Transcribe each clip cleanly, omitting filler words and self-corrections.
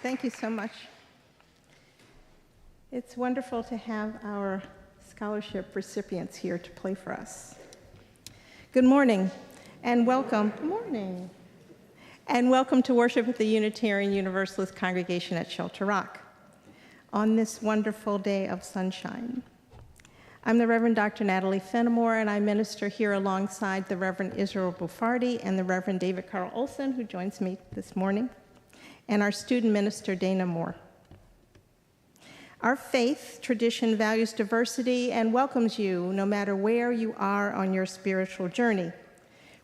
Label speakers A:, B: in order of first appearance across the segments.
A: Thank you so much. It's wonderful to have our scholarship recipients here to play for us. Good morning and welcome. Good morning. And welcome to worship at the Unitarian Universalist congregation at Shelter Rock on this wonderful day of sunshine. I'm the Reverend Dr. Natalie Fenimore, and I minister here alongside the Reverend Israel Buffardi and the Reverend David Carl Olson, who joins me this morning, and our student minister, Dana Moore. Our faith tradition values diversity and welcomes you no matter where you are on your spiritual journey.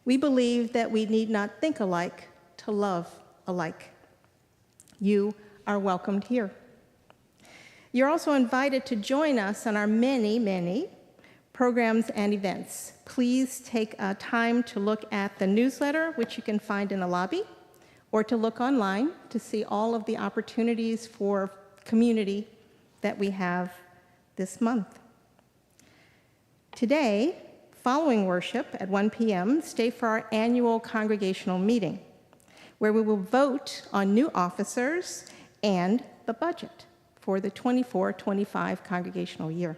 A: We believe that we need not think alike to love alike. You are welcomed here. You're also invited to join us on our many, many programs and events. Please take time to look at the newsletter, which you can find in the lobby, or to look online to see all of the opportunities for community that we have this month. Today, following worship at 1 p.m., stay for our annual congregational meeting, where we will vote on new officers and the budget for the 24-25 congregational year.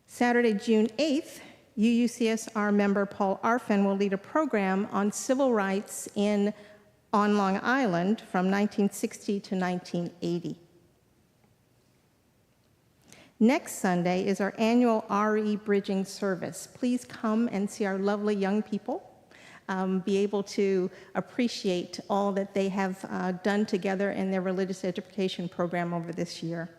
A: Saturday, June 8th, UUCSR member Paul Arfin will lead a program on civil rights on Long Island from 1960 to 1980. Next Sunday is our annual RE Bridging service. Please come and see our lovely young people. Be able to appreciate all that they have done together in their religious education program over this year.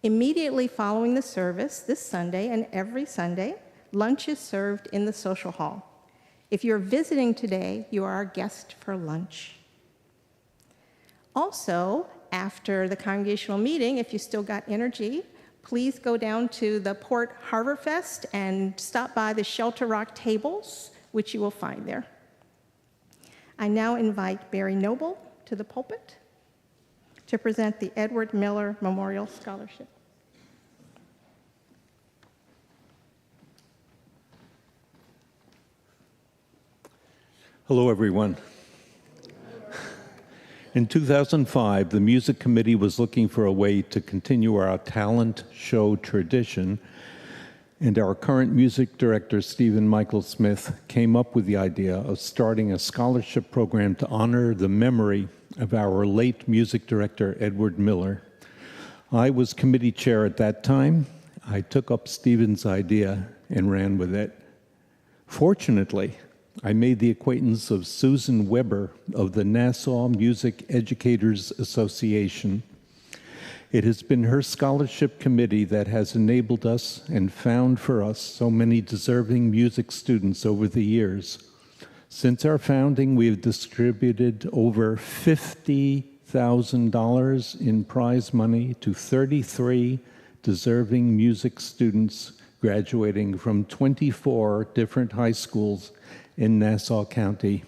A: Immediately following the service, this Sunday and every Sunday, lunch is served in the social hall. If you're visiting today, you are our guest for lunch. Also, after the congregational meeting, if you still got energy, please go down to the Port Harbor Fest and stop by the Shelter Rock tables, which you will find there. I now invite Barry Noble to the pulpit to present the Edward Miller Memorial Scholarship.
B: Hello, everyone. In 2005, the Music Committee was looking for a way to continue our talent show tradition, and our current music director, Stephen Michael Smith, came up with the idea of starting a scholarship program to honor the memory of our late music director, Edward Miller. I was committee chair at that time. I took up Stephen's idea and ran with it. Fortunately, I made the acquaintance of Susan Weber of the Nassau Music Educators Association. It has been her scholarship committee that has enabled us and found for us so many deserving music students over the years. Since our founding, we have distributed over $50,000 in prize money to 33 deserving music students graduating from 24 different high schools in Nassau County.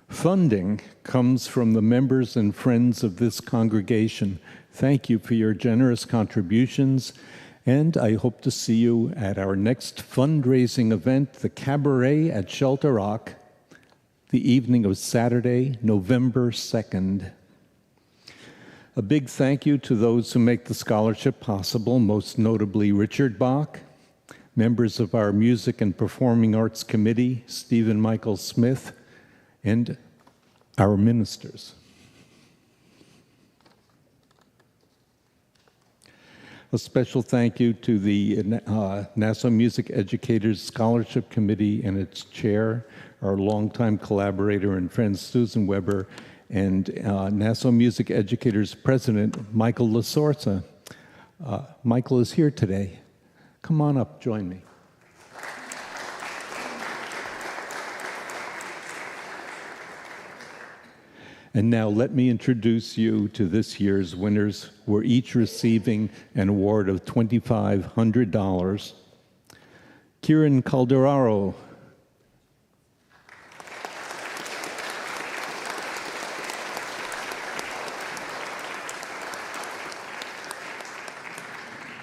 B: Funding comes from the members and friends of this congregation. Thank you for your generous contributions, and I hope to see you at our next fundraising event, the Cabaret at Shelter Rock, the evening of Saturday, November 2nd. A big thank you to those who make the scholarship possible, most notably Richard Bach, members of our Music and Performing Arts Committee, Stephen Michael Smith, and our ministers. A special thank you to the Nassau Music Educators Scholarship Committee and its chair, our longtime collaborator and friend Susan Weber, and Nassau Music Educators President Michael Lasorza. Michael is here today. Come on up, join me. And now let me introduce you to this year's winners. We're each receiving an award of $2,500. Kieran Calderaro.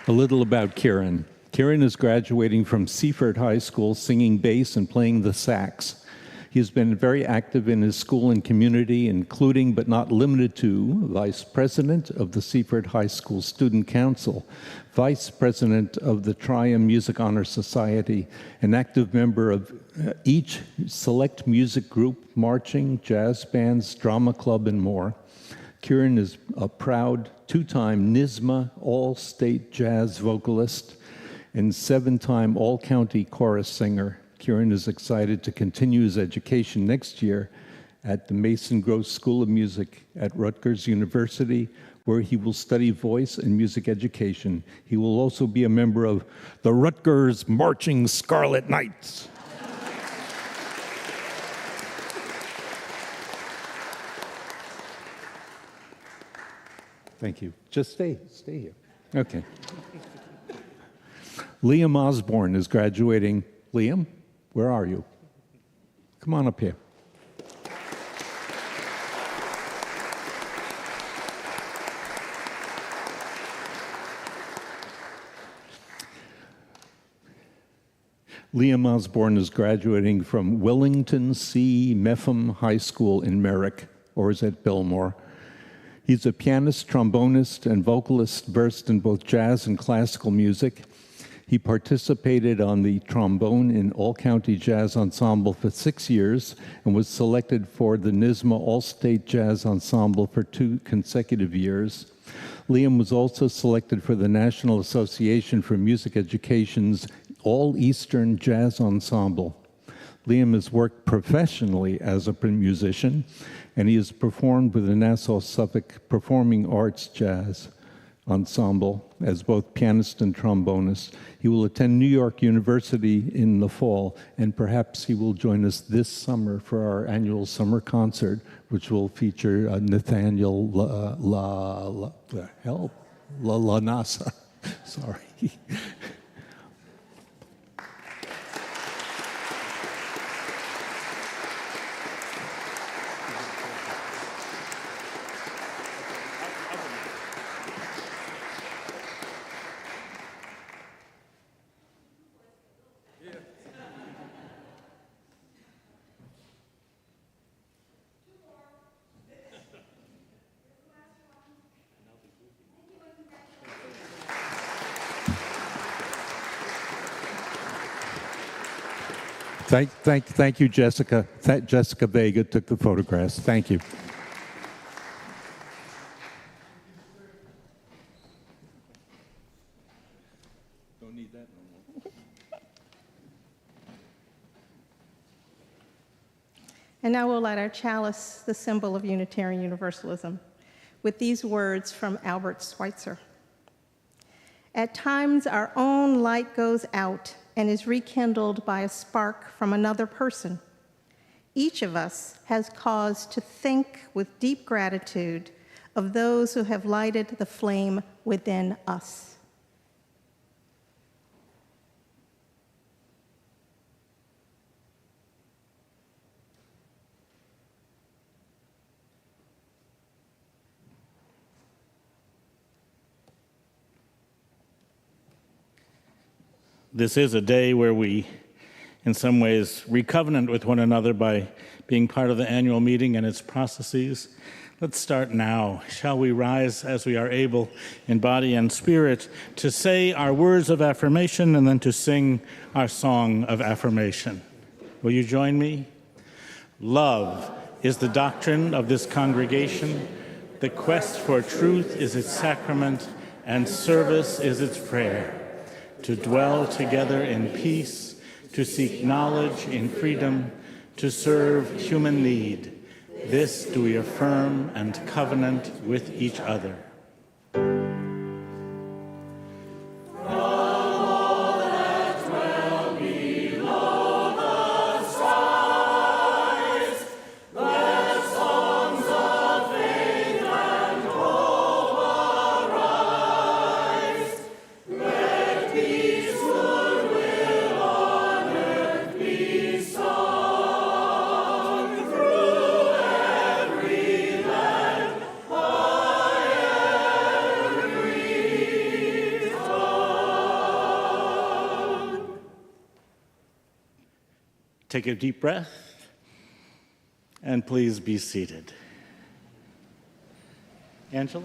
B: A little about Kieran. Kieran is graduating from Seaford High School, singing bass and playing the sax. He has been very active in his school and community, including but not limited to Vice President of the Seaford High School Student Council, Vice President of the Trium Music Honor Society, an active member of each select music group, marching, jazz bands, drama club, and more. Kieran is a proud two-time NYSSMA All-State Jazz vocalist and seven-time All-County chorus singer. Kieran is excited to continue his education next year at the Mason Gross School of Music at Rutgers University, where he will study voice and music education. He will also be a member of the Rutgers Marching Scarlet Knights. Thank you. Just stay here. Okay. Liam Osborne is graduating. Liam, where are you? Come on up here. Liam Osborne is graduating from Wellington C. Mepham High School in Merrick, or is it Belmore? He's a pianist, trombonist, and vocalist versed in both jazz and classical music. He participated on the trombone in All-County Jazz Ensemble for 6 years and was selected for the NYSSMA All-State Jazz Ensemble for 2 consecutive years. Liam was also selected for the National Association for Music Education's All-Eastern Jazz Ensemble. Liam has worked professionally as a musician, and he has performed with the Nassau-Suffolk Performing Arts Jazz Ensemble as both pianist and trombonist. He will attend New York University in the fall, and perhaps he will join us this summer for our annual summer concert, which will feature Nathaniel LaNasa. Sorry. Thank you, Jessica. Jessica Vega took the photographs. Thank you. Don't need that no more.
A: And now we'll light our chalice, the symbol of Unitarian Universalism, with these words from Albert Schweitzer. At times, our own light goes out and is rekindled by a spark from another person. Each of us has cause to think with deep gratitude of those who have lighted the flame within us.
C: This is a day where we, in some ways, recovenant with one another by being part of the annual meeting and its processes. Let's start now. Shall we rise as we are able in body and spirit to say our words of affirmation and then to sing our song of affirmation? Will you join me? Love is the doctrine of this congregation. The quest for truth is its sacrament, and service is its prayer. To dwell together in peace, to seek knowledge in freedom, to serve human need. This do we affirm and covenant with each other. Take a deep breath, and please be seated. Angela?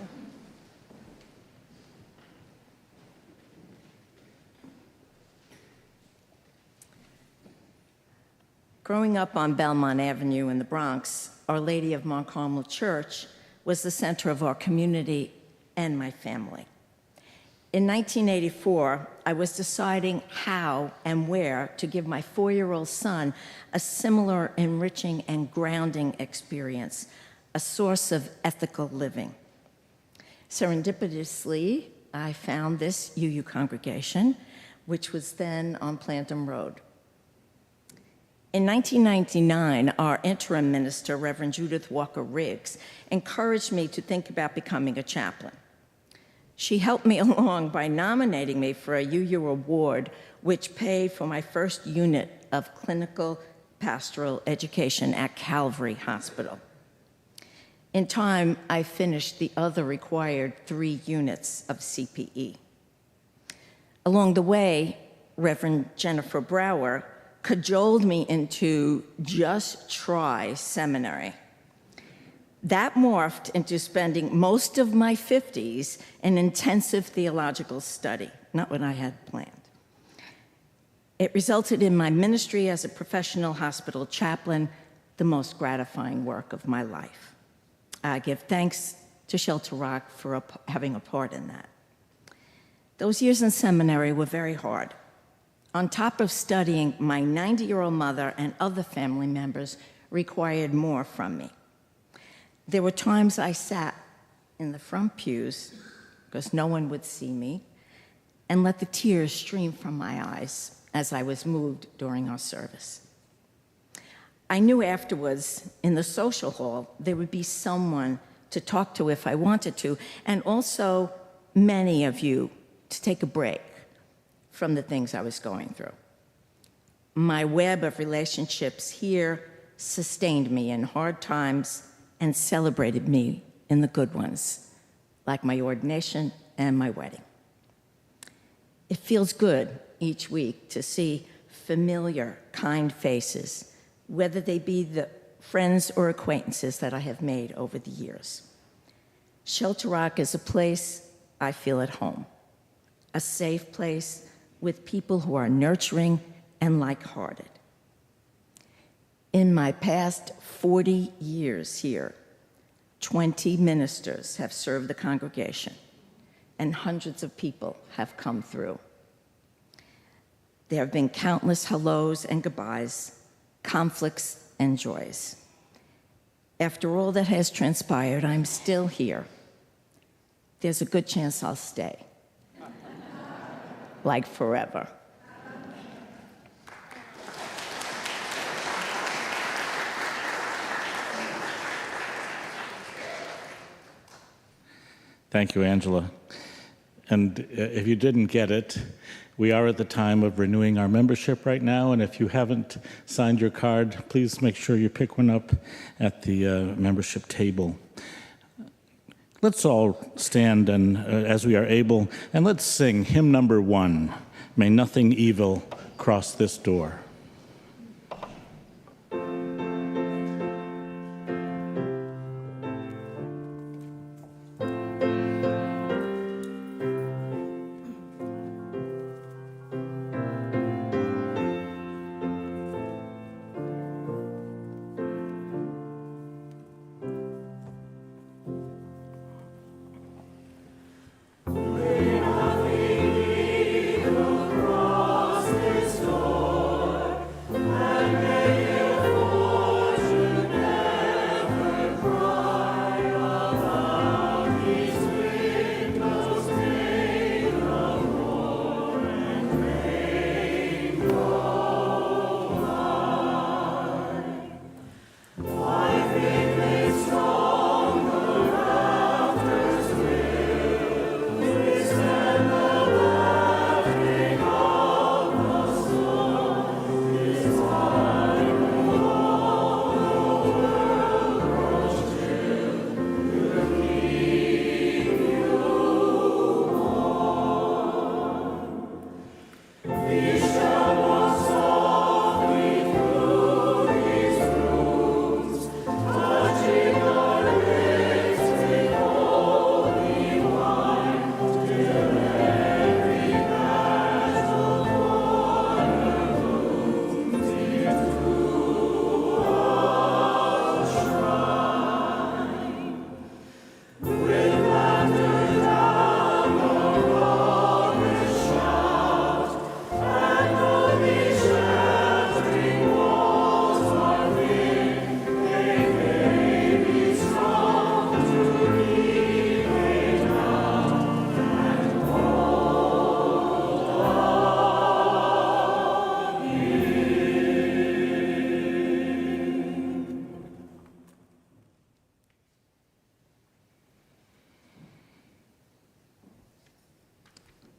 D: Growing up on Belmont Avenue in the Bronx, Our Lady of Mount Carmel Church was the center of our community and my family. In 1984, I was deciding how and where to give my 4-year-old son a similar enriching and grounding experience, a source of ethical living. Serendipitously, I found this UU congregation, which was then on Plantham Road. In 1999, our interim minister, Reverend Judith Walker Riggs, encouraged me to think about becoming a chaplain. She helped me along by nominating me for a UU award, which paid for my first unit of clinical pastoral education at Calvary Hospital. In time, I finished the other required 3 units of CPE. Along the way, Reverend Jennifer Brower cajoled me into just try seminary. That morphed into spending most of my 50s in intensive theological study, not what I had planned. It resulted in my ministry as a professional hospital chaplain, the most gratifying work of my life. I give thanks to Shelter Rock for having a part in that. Those years in seminary were very hard. On top of studying, my 90-year-old mother and other family members required more from me. There were times I sat in the front pews, because no one would see me, and let the tears stream from my eyes as I was moved during our service. I knew afterwards, in the social hall, there would be someone to talk to if I wanted to, and also many of you to take a break from the things I was going through. My web of relationships here sustained me in hard times and celebrated me in the good ones, like my ordination and my wedding. It feels good each week to see familiar, kind faces, whether they be the friends or acquaintances that I have made over the years. Shelter Rock is a place I feel at home, a safe place with people who are nurturing and like-hearted. In my past 40 years here, 20 ministers have served the congregation, and hundreds of people have come through. There have been countless hellos and goodbyes, conflicts and joys. After all that has transpired, I'm still here. There's a good chance I'll stay. Like forever.
C: Thank you, Angela. And if you didn't get it, we are at the time of renewing our membership right now, and if you haven't signed your card, please make sure you pick one up at the membership table. Let's all stand and, as we are able, and let's sing hymn number 1, May Nothing Evil Cross This Door.
E: Cross this door.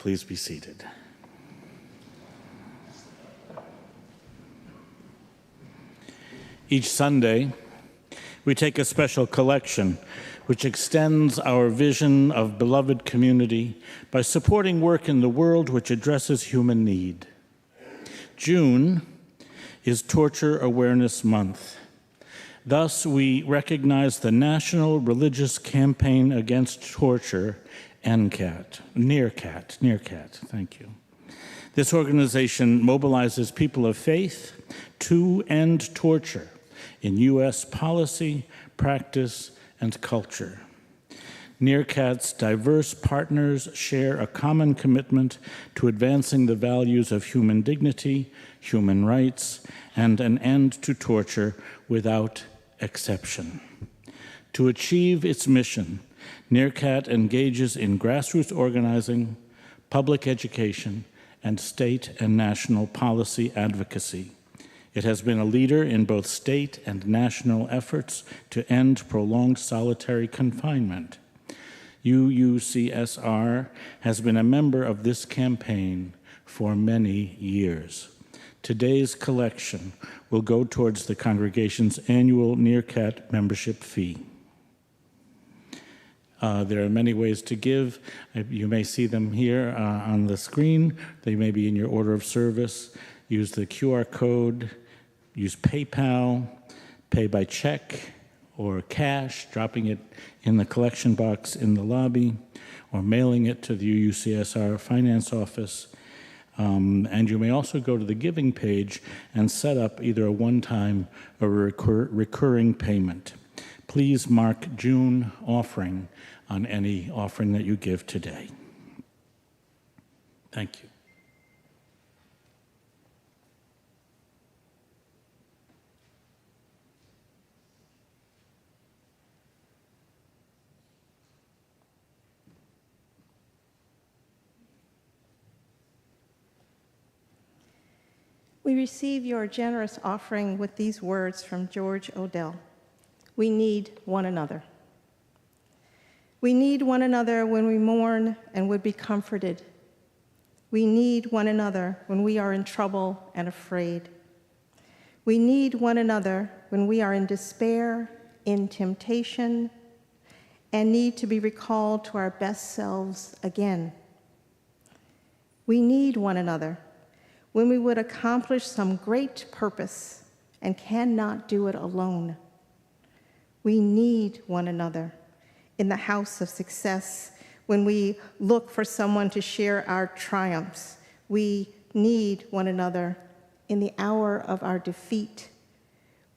C: Please be seated. Each Sunday, we take a special collection which extends our vision of beloved community by supporting work in the world which addresses human need. June is Torture Awareness Month. Thus, we recognize the National Religious Campaign Against Torture, NEARCAT, thank you. This organization mobilizes people of faith to end torture in U.S. policy, practice, and culture. NEARCAT's diverse partners share a common commitment to advancing the values of human dignity, human rights, and an end to torture without exception. To achieve its mission, NEARCAT engages in grassroots organizing, public education, and state and national policy advocacy. It has been a leader in both state and national efforts to end prolonged solitary confinement. UUCSR has been a member of this campaign for many years. Today's collection will go towards the congregation's annual NEARCAT membership fee. There are many ways to give. You may see them here on the screen. They may be in your order of service. Use the QR code, use PayPal, pay by check or cash, dropping it in the collection box in the lobby, or mailing it to the UUCSR Finance Office. And you may also go to the giving page and set up either a one-time or a recurring payment. Please mark June offering on any offering that you give today. Thank you.
A: We receive your generous offering with these words from George Odell. We need one another. We need one another when we mourn and would be comforted. We need one another when we are in trouble and afraid. We need one another when we are in despair, in temptation, and need to be recalled to our best selves again. We need one another when we would accomplish some great purpose and cannot do it alone. We need one another in the house of success when we look for someone to share our triumphs. We need one another in the hour of our defeat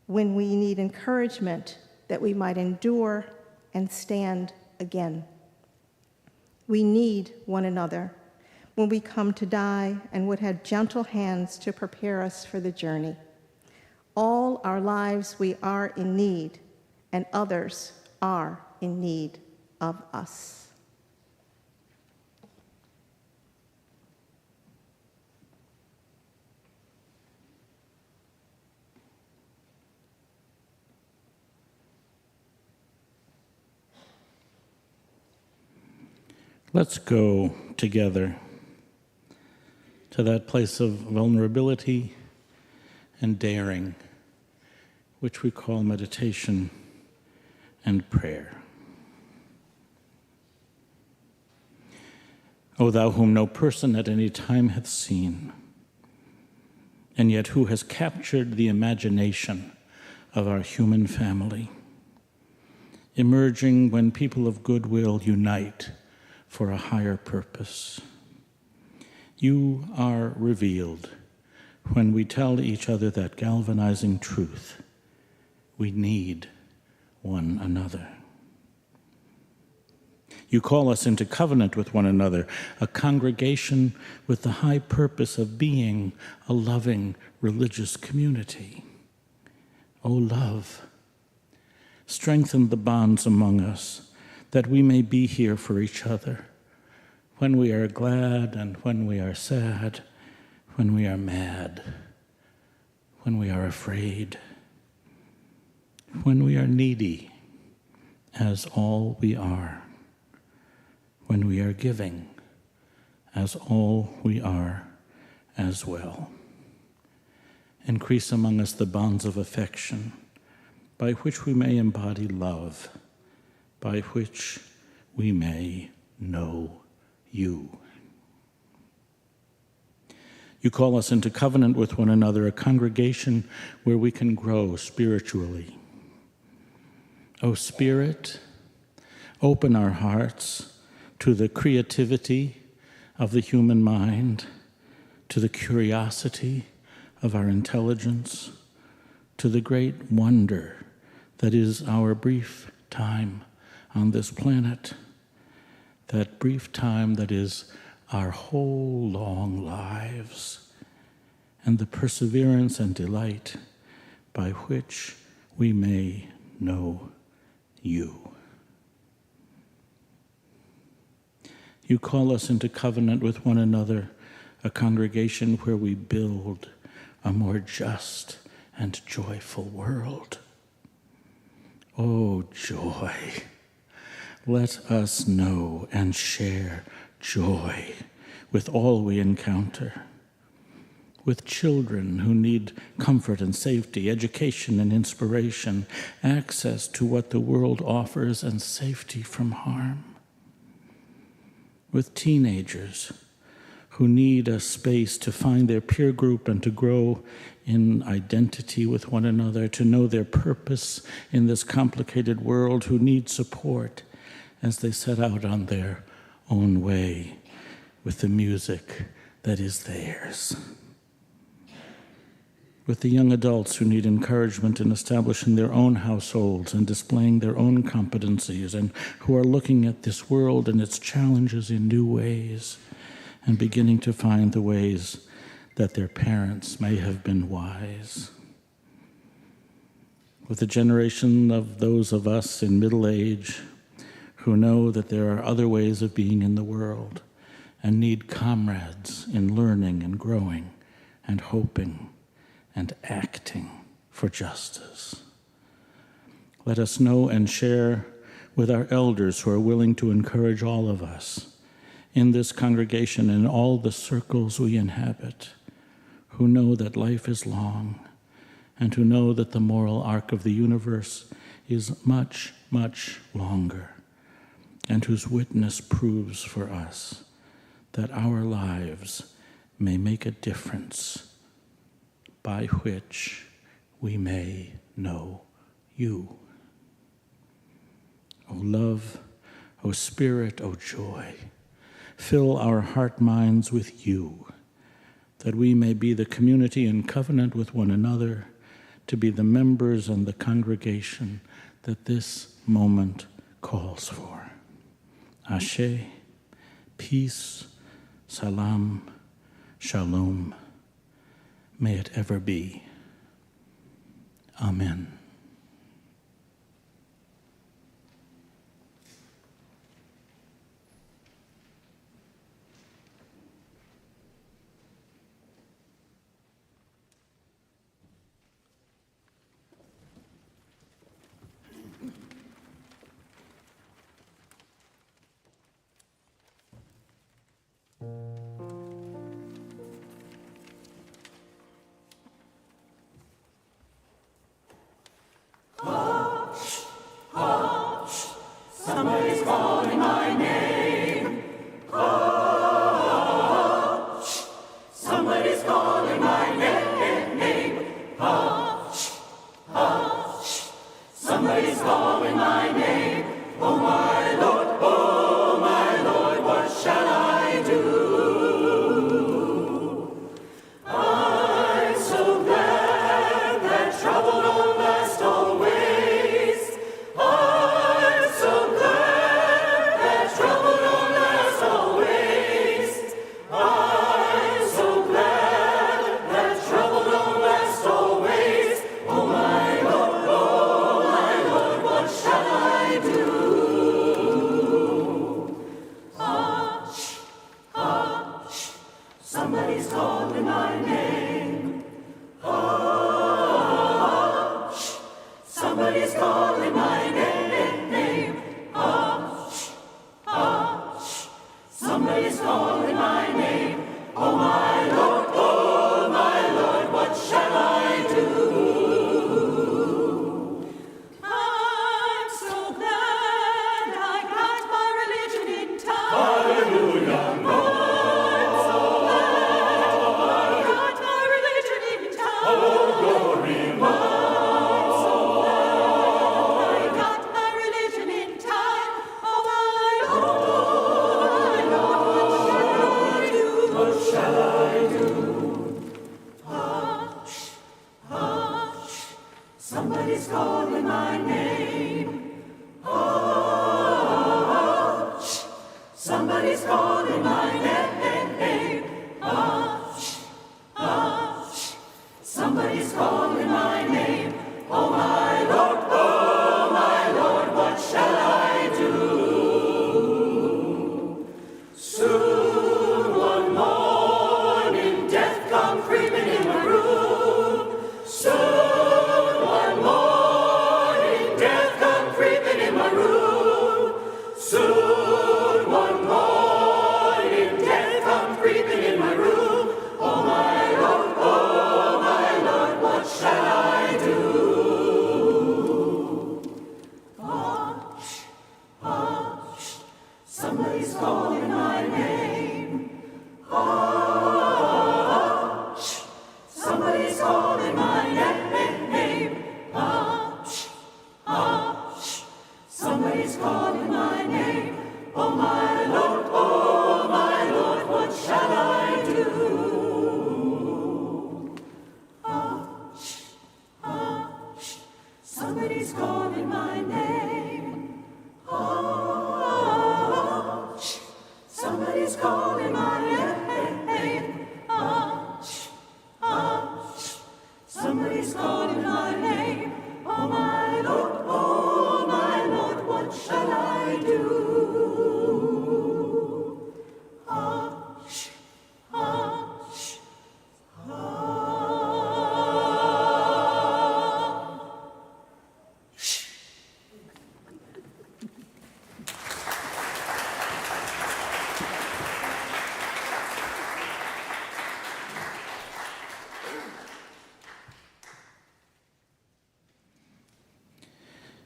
A: when we need encouragement that we might endure and stand again. We need one another when we come to die and would have gentle hands to prepare us for the journey. All our lives we are in need, and others are in need of us.
C: Let's go together to that place of vulnerability and daring, which we call meditation and prayer. O thou whom no person at any time hath seen, and yet who has captured the imagination of our human family, emerging when people of goodwill unite for a higher purpose. You are revealed when we tell each other that galvanizing truth. We need one another. You call us into covenant with one another, a congregation with the high purpose of being a loving religious community. O love, strengthen the bonds among us that we may be here for each other when we are glad and when we are sad, when we are mad, when we are afraid, when we are needy, as all we are, when we are giving, as all we are as well. Increase among us the bonds of affection, by which we may embody love, by which we may know you. You call us into covenant with one another, a congregation where we can grow spiritually. O Spirit, open our hearts to the creativity of the human mind, to the curiosity of our intelligence, to the great wonder that is our brief time on this planet, that brief time that is our whole long lives, and the perseverance and delight by which we may know you. You call us into covenant with one another, a congregation where we build a more just and joyful world. Oh, joy! Let us know and share joy with all we encounter, with children who need comfort and safety, education and inspiration, access to what the world offers, and safety from harm, with teenagers who need a space to find their peer group and to grow in identity with one another, to know their purpose in this complicated world, who need support as they set out on their own way with the music that is theirs. With the young adults who need encouragement in establishing their own households and displaying their own competencies, and who are looking at this world and its challenges in new ways and beginning to find the ways that their parents may have been wise. With the generation of those of us in middle age who know that there are other ways of being in the world and need comrades in learning and growing and hoping and acting for justice. Let us know and share with our elders who are willing to encourage all of us in this congregation and all the circles we inhabit, who know that life is long and who know that the moral arc of the universe is much, much longer, and whose witness proves for us that our lives may make a difference by which we may know you. O love, O Spirit, O joy, fill our heart minds with you, that we may be the community in covenant with one another, to be the members and the congregation that this moment calls for. Ashe, peace, salam, shalom, may it ever be. Amen.
E: Somebody's calling my name. Hush. Somebody's calling my name. Hush. Hush. Somebody's calling my name. Oh my Lord, what shall I do? Soon one morning, death come creeping in my room. Soon. Soon one morning, death come creeping in my room. Oh my Lord, what shall I do? Hush, hush, somebody's calling my name. Hush, somebody's calling my name. Hush, hush, somebody's calling my name. Oh my Lord, what shall I do? Hush, hush, somebody's calling my name. Hush, somebody's calling my name. Hush, hush, somebody's calling my name. Oh my Lord, what shall I do? Hush, hush, hush.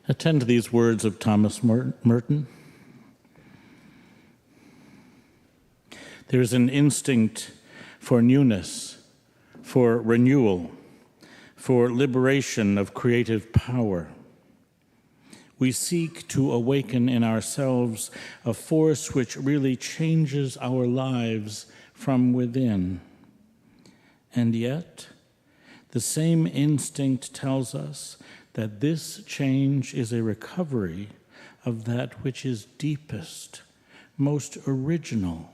C: Attend to these words of Thomas Merton. There is an instinct for newness, for renewal, for liberation of creative power. We seek to awaken in ourselves a force which really changes our lives from within. And yet, the same instinct tells us that this change is a recovery of that which is deepest, most original,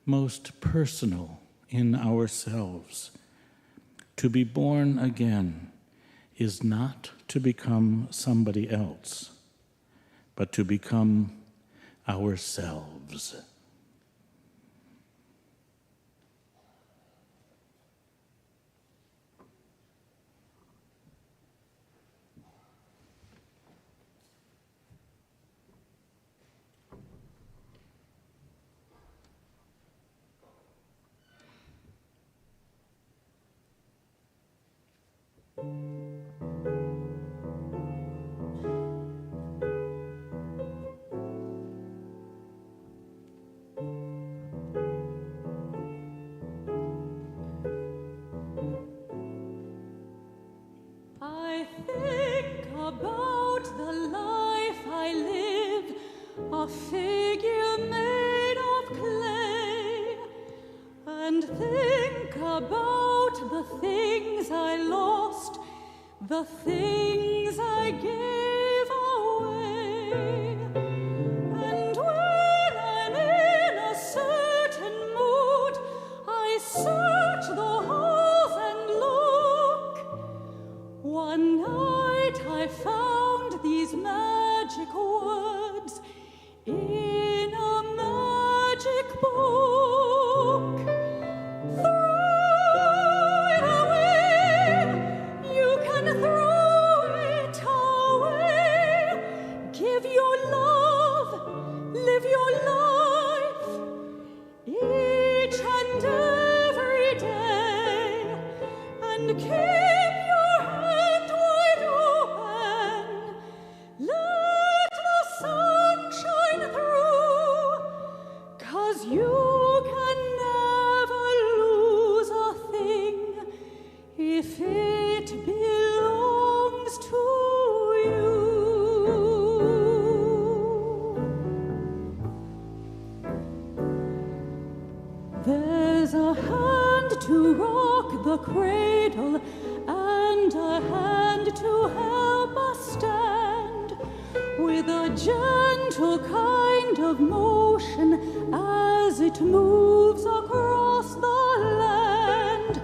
C: most personal in ourselves. To be born again is not to become somebody else, but to become ourselves.
E: I think about the life I live, a figure made of clay, and think about the things I lost, the things I gave away. And when I'm in a certain mood, I search the halls and look. One night I found these magic words in a magic book. Throw it away, you can throw it away. Give your love, live your life, each and every day, and keep your hand wide open. Let the sun shine through
F: it belongs to you. There's a hand to rock the cradle and a hand to help us stand, with a gentle kind of motion as it moves across the land.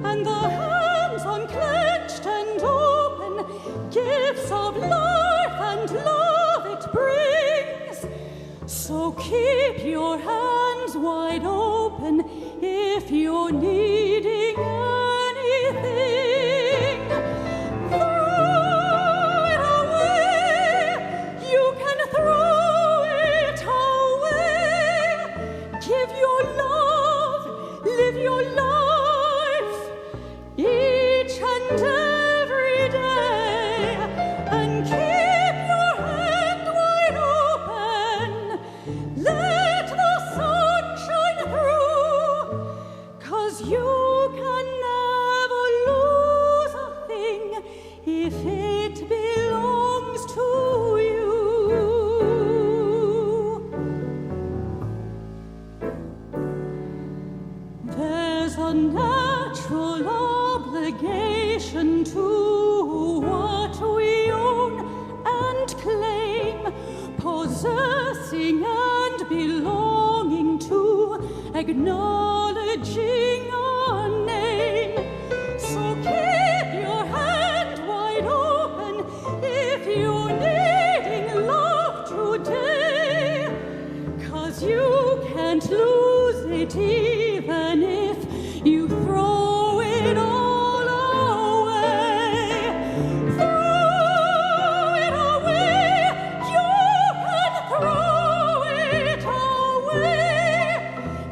F: And the hands unclenched and open, gifts of life and love it brings. So keep your hands wide open if you're needing anything. Throw it away, you can throw it away. Give your love, live your life, each and every day, and keep your hand wide open. Let the sun shine through, 'cause you can never lose a thing if it belongs to you. There's a natural obligation to what we own and claim, possessing and belonging to, acknowledging our name. So keep your hand wide open if you're needing love today, 'cause you can't lose it even if you throw it all away. Throw it away, you can throw it away.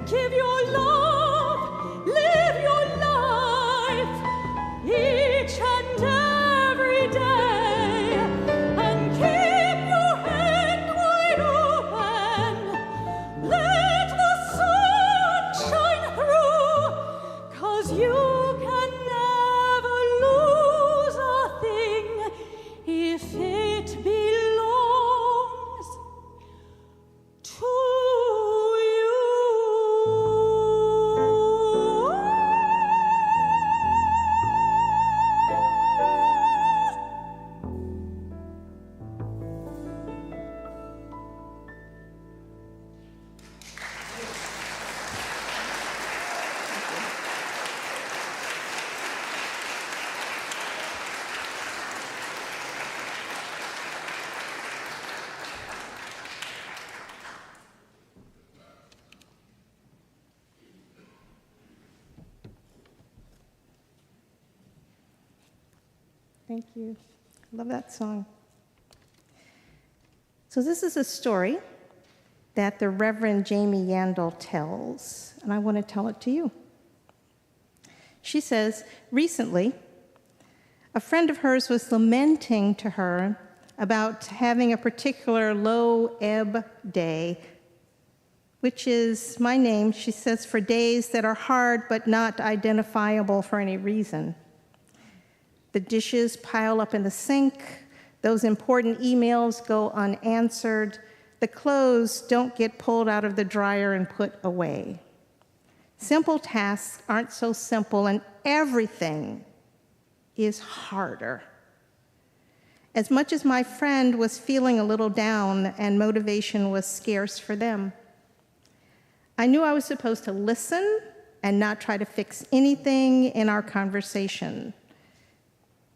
F: Give your love, live your life, each and every day, and keep your hand wide open. Let the sun shine through, 'cause you can never lose a thing if it belongs to you.
A: Thank you. Love that song. So this is a story that the Reverend Jamie Yandel tells, and I want to tell it to you. She says, recently, a friend of hers was lamenting to her about having a particular low ebb day, which is my name, she says, for days that are hard but not identifiable for any reason. The dishes pile up in the sink, those important emails go unanswered, the clothes don't get pulled out of the dryer and put away. Simple tasks aren't so simple, and everything is harder. As much as my friend was feeling a little down and motivation was scarce for them, I knew I was supposed to listen and not try to fix anything in our conversation,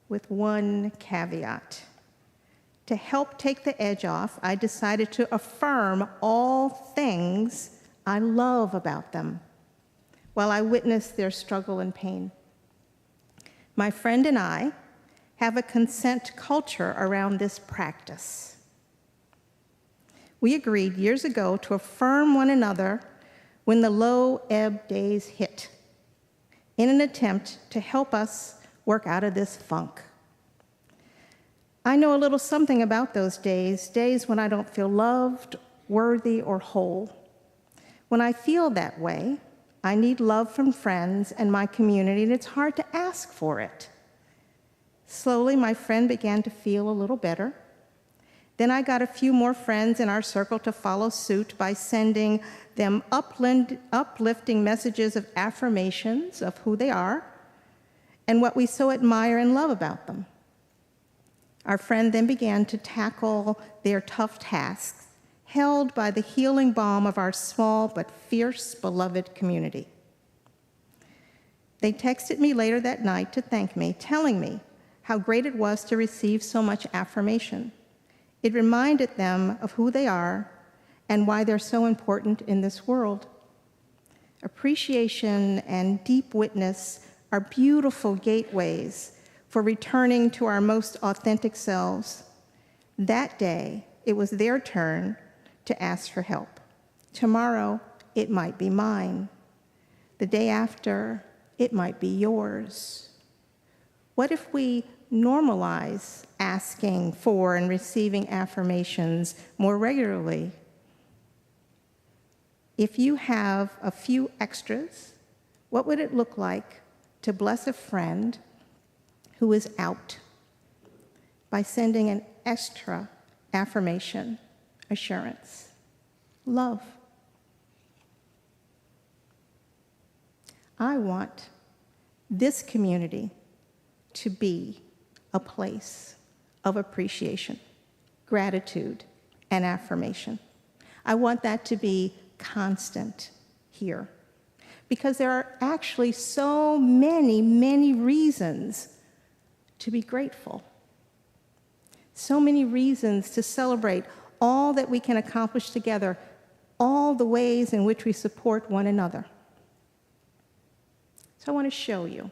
A: with one caveat. To help take the edge off, I decided to affirm all things I love about them while I witnessed their struggle and pain. My friend and I have a consent culture around this practice. We agreed years ago to affirm one another when the low ebb days hit, in an attempt to help us work out of this funk. I know a little something about those days, days when I don't feel loved, worthy, or whole. When I feel that way, I need love from friends and my community, and it's hard to ask for it. Slowly, my friend began to feel a little better. Then I got a few more friends in our circle to follow suit by sending them uplifting messages of affirmations of who they are and what we so admire and love about them. Our friend then began to tackle their tough tasks, held by the healing balm of our small but fierce, beloved community. They texted me later that night to thank me, telling me how great it was to receive so much affirmation. It reminded them of who they are and why they're so important in this world. Appreciation and deep witness are beautiful gateways for returning to our most authentic selves. That day, it was their turn to ask for help. Tomorrow, it might be mine. The day after, it might be yours. What if we normalize asking for and receiving affirmations more regularly? If you have a few extras, what would it look like to bless a friend who is out by sending an extra affirmation, assurance, love? I want this community to be a place of appreciation, gratitude, and affirmation. I want that to be constant here, because there are actually so many, many reasons to be grateful. So many reasons to celebrate all that we can accomplish together, all the ways in which we support one another. So I want to show you.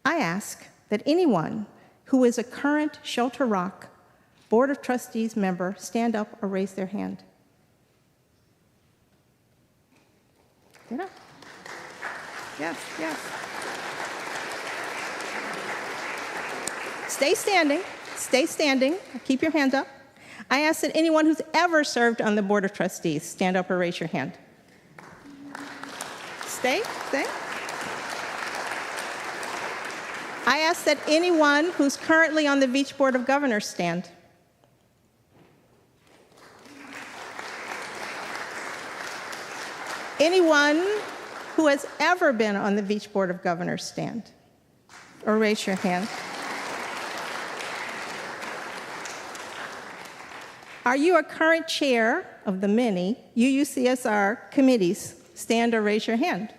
A: I ask that anyone who is a current Shelter Rock Board of Trustees member stand up or raise their hand. Get up. Yes, yes. Stay standing. Stay standing. Keep your hand up. I ask that anyone who's ever served on the Board of Trustees stand up or raise your hand. Stay, stay. I ask that anyone who's currently on the Beach Board of Governors stand. Anyone who has ever been on the Beach Board of Governors stand or raise your hand. Are you a current chair of the many UUCSR committees? Stand or raise your hand.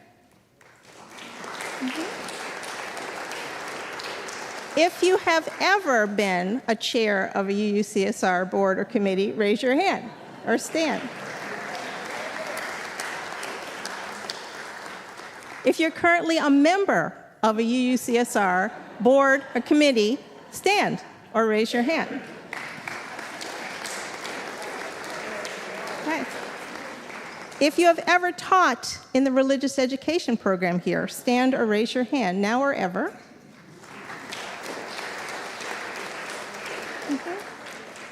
A: If you have ever been a chair of a UUCSR board or committee, raise your hand or stand. If you're currently a member of a UUCSR board or committee, stand or raise your hand. Okay. If you have ever taught in the religious education program here, stand or raise your hand, now or ever.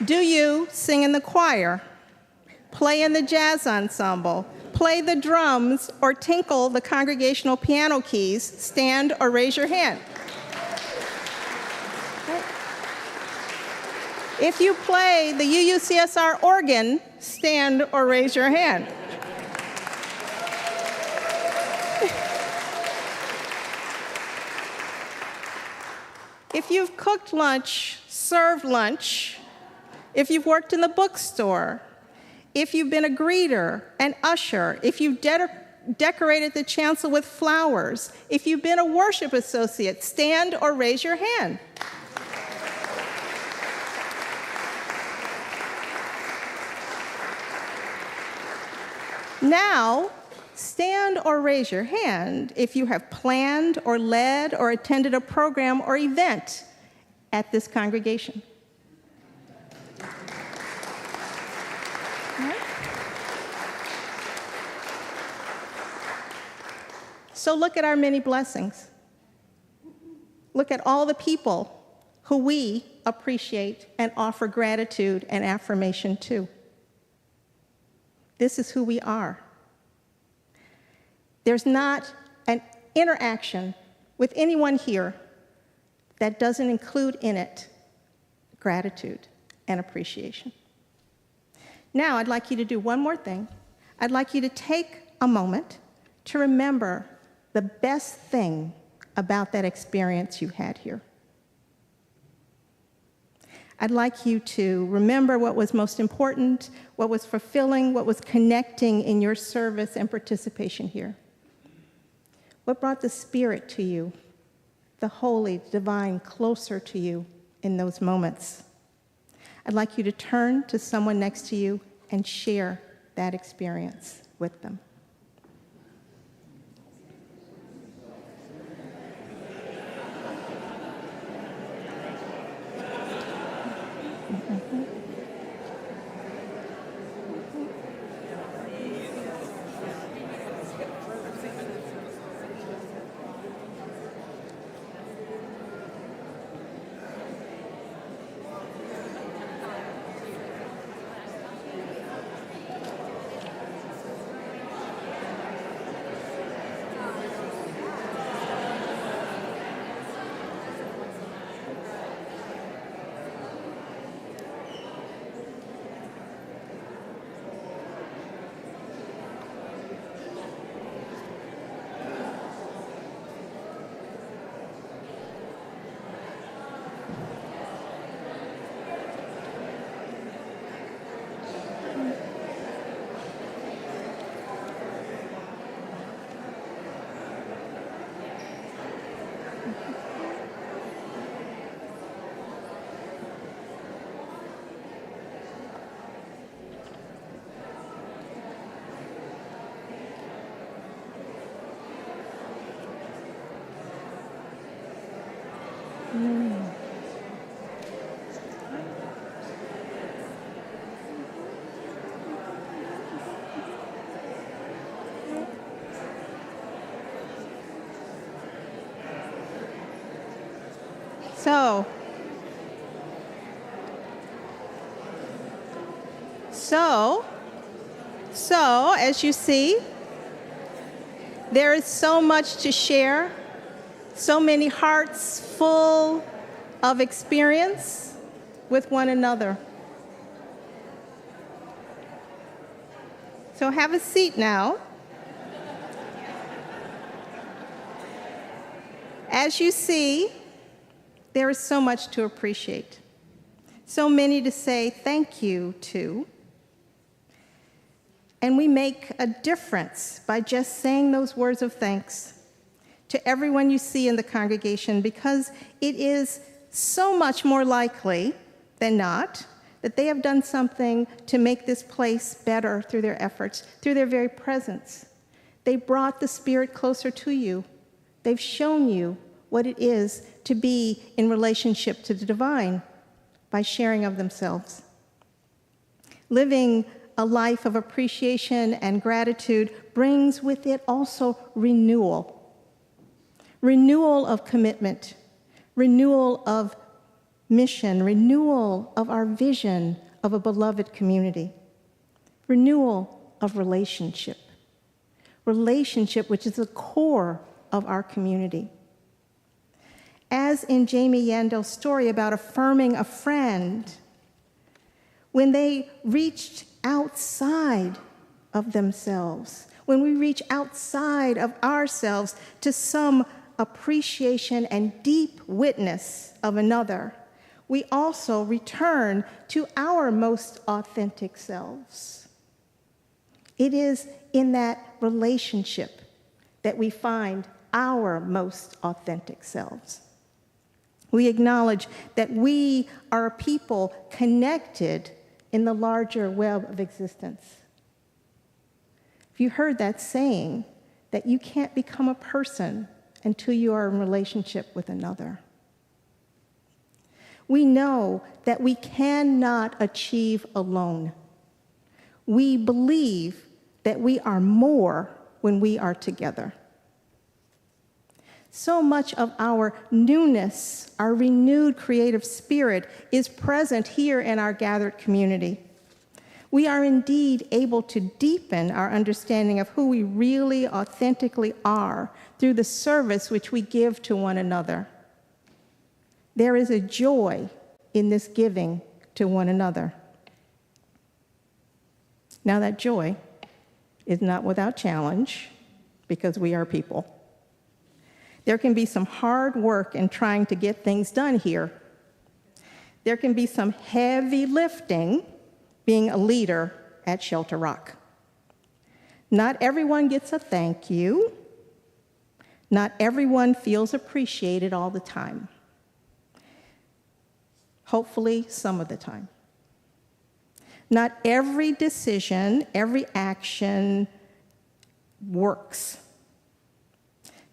A: Do you sing in the choir, play in the jazz ensemble, play the drums, or tinkle the congregational piano keys? Stand or raise your hand. If you play the UUCSR organ, stand or raise your hand. If you've cooked lunch, served lunch, if you've worked in the bookstore, if you've been a greeter, an usher, if you've decorated the chancel with flowers, if you've been a worship associate, stand or raise your hand. Now, stand or raise your hand if you have planned or led or attended a program or event at this congregation. So look at our many blessings. Look at all the people who we appreciate and offer gratitude and affirmation to. This is who we are. There's not an interaction with anyone here that doesn't include in it gratitude and appreciation. Now, I'd like you to do one more thing. I'd like you to take a moment to remember the best thing about that experience you had here. I'd like you to remember what was most important, what was fulfilling, what was connecting in your service and participation here. What brought the Spirit to you, the holy, divine, closer to you in those moments? I'd like you to turn to someone next to you and share that experience with them. So, as you see, there is so much to share, so many hearts full of experience with one another. So have a seat now. As you see, there is so much to appreciate, so many to say thank you to. And we make a difference by just saying those words of thanks to everyone you see in the congregation, because it is so much more likely than not that they have done something to make this place better through their efforts, through their very presence. They brought the Spirit closer to you. They've shown you what it is to be in relationship to the divine by sharing of themselves. Living a life of appreciation and gratitude brings with it also renewal. Renewal of commitment, renewal of mission, renewal of our vision of a beloved community, renewal of relationship. Relationship, which is the core of our community. As in Jamie Yandel's story about affirming a friend, when they reached outside of themselves, when we reach outside of ourselves to some appreciation and deep witness of another, we also return to our most authentic selves. It is in that relationship that we find our most authentic selves. We acknowledge that we are a people connected in the larger web of existence. If you heard that saying, that you can't become a person until you are in relationship with another. We know that we cannot achieve alone. We believe that we are more when we are together. So much of our newness, our renewed creative spirit, is present here in our gathered community. We are indeed able to deepen our understanding of who we really authentically are through the service which we give to one another. There is a joy in this giving to one another. Now, that joy is not without challenge, because we are people. There can be some hard work in trying to get things done here. There can be some heavy lifting being a leader at Shelter Rock. Not everyone gets a thank you. Not everyone feels appreciated all the time. Hopefully, some of the time. Not every decision, every action works.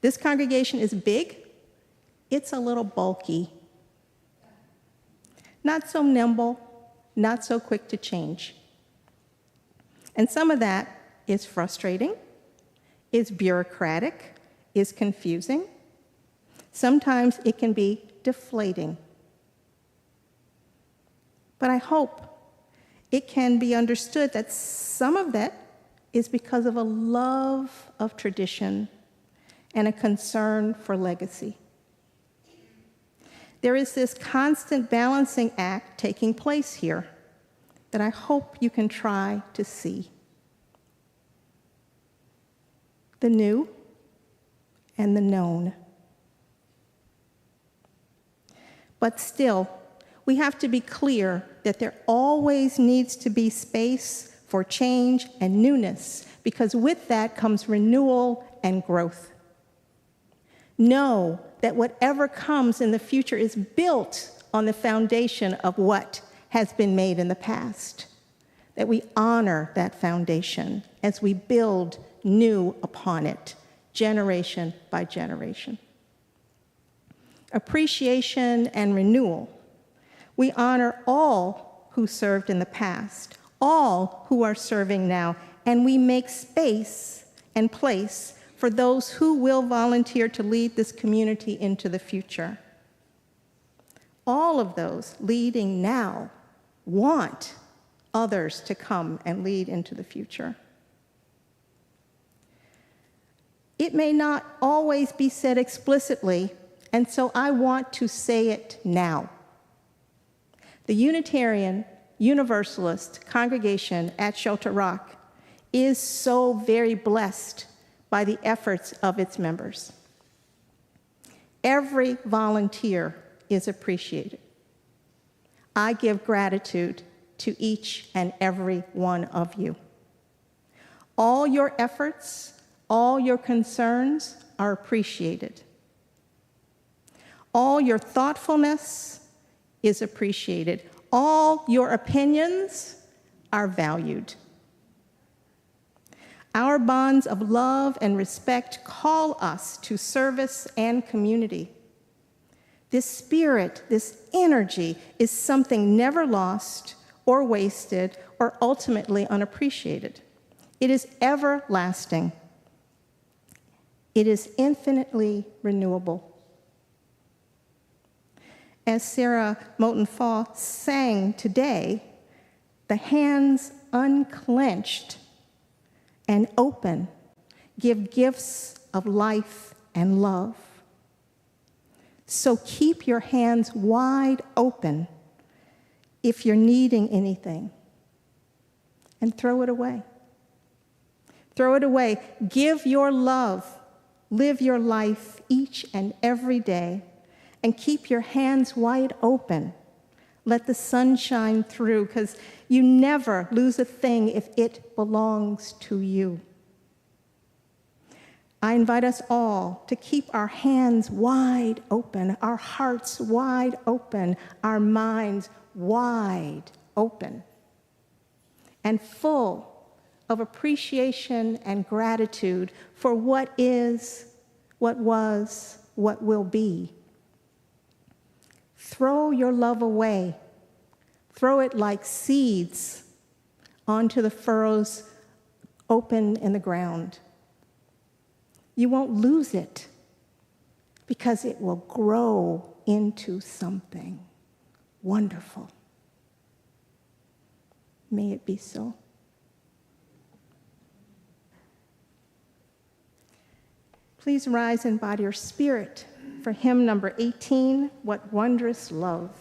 A: This congregation is big. It's a little bulky. Not so nimble, not so quick to change. And some of that is frustrating, is bureaucratic, is confusing. Sometimes it can be deflating. But I hope it can be understood that some of that is because of a love of tradition and a concern for legacy. There is this constant balancing act taking place here that I hope you can try to see. The new and the known. But still, we have to be clear that there always needs to be space for change and newness, because with that comes renewal and growth. Know that whatever comes in the future is built on the foundation of what has been made in the past, that we honor that foundation as we build new upon it, generation by generation. Appreciation and renewal. We honor all who served in the past, all who are serving now, and we make space and place for those who will volunteer to lead this community into the future. All of those leading now want others to come and lead into the future. It may not always be said explicitly, and so I want to say it now. The Unitarian Universalist congregation at Shelter Rock is so very blessed by the efforts of its members. Every volunteer is appreciated. I give gratitude to each and every one of you. All your efforts, all your concerns are appreciated. All your thoughtfulness is appreciated. All your opinions are valued. Our bonds of love and respect call us to service and community. This spirit, this energy, is something never lost or wasted or ultimately unappreciated. It is everlasting. It is infinitely renewable. As Sarah Moten-Faw sang today, the hands unclenched and open give gifts of life and love. So keep your hands wide open if you're needing anything, and throw it away. Throw it away. Give your love. Live your life each and every day, and keep your hands wide open. Let the sun shine through, because you never lose a thing if it belongs to you. I invite us all to keep our hands wide open, our hearts wide open, our minds wide open, and full of appreciation and gratitude for what is, what was, what will be. Throw your love away. Throw it like seeds onto the furrows open in the ground. You won't lose it, because it will grow into something wonderful. May it be so. Please rise in body or spirit for hymn number 18, What Wondrous Love.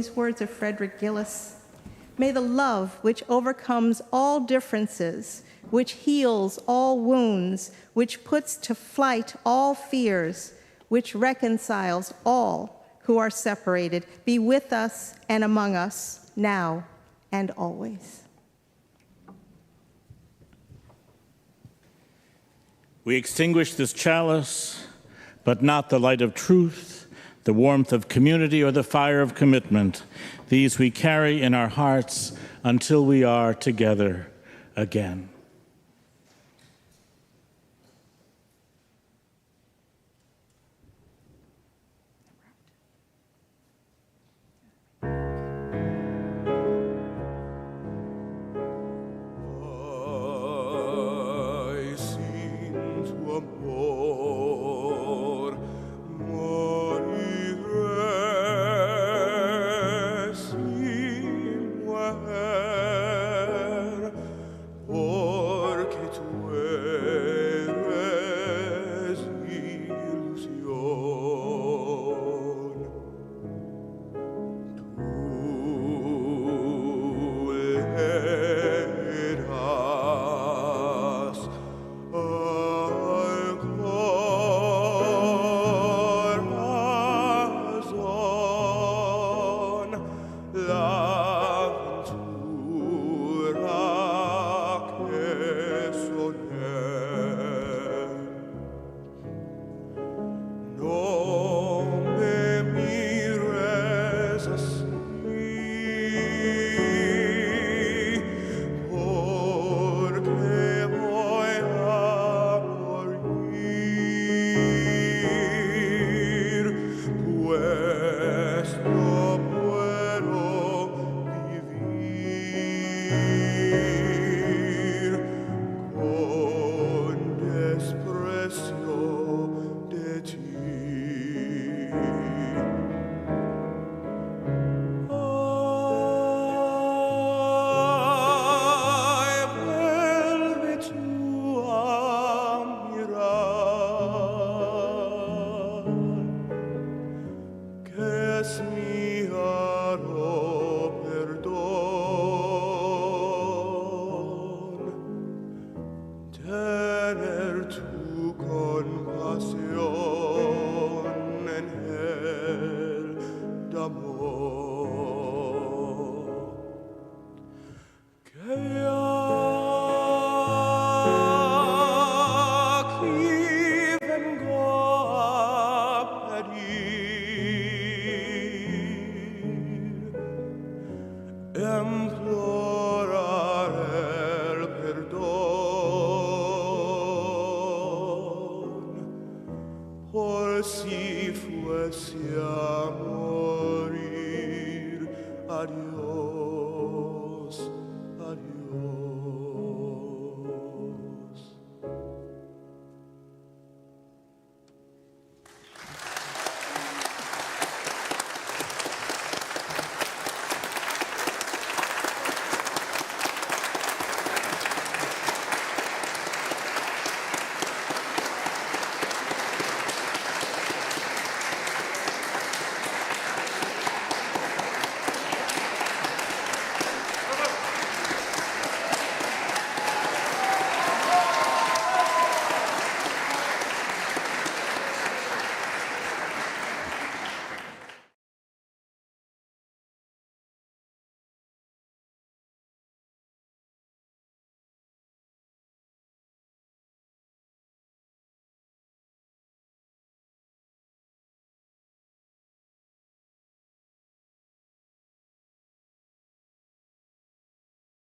A: These words of Frederick Gillis. May the love which overcomes all differences, which heals all wounds, which puts to flight all fears, which reconciles all who are separated, be with us and among us now and always.
C: We extinguish this chalice, but not the light of truth, the warmth of community, or the fire of commitment. These we carry in our hearts until we are together again.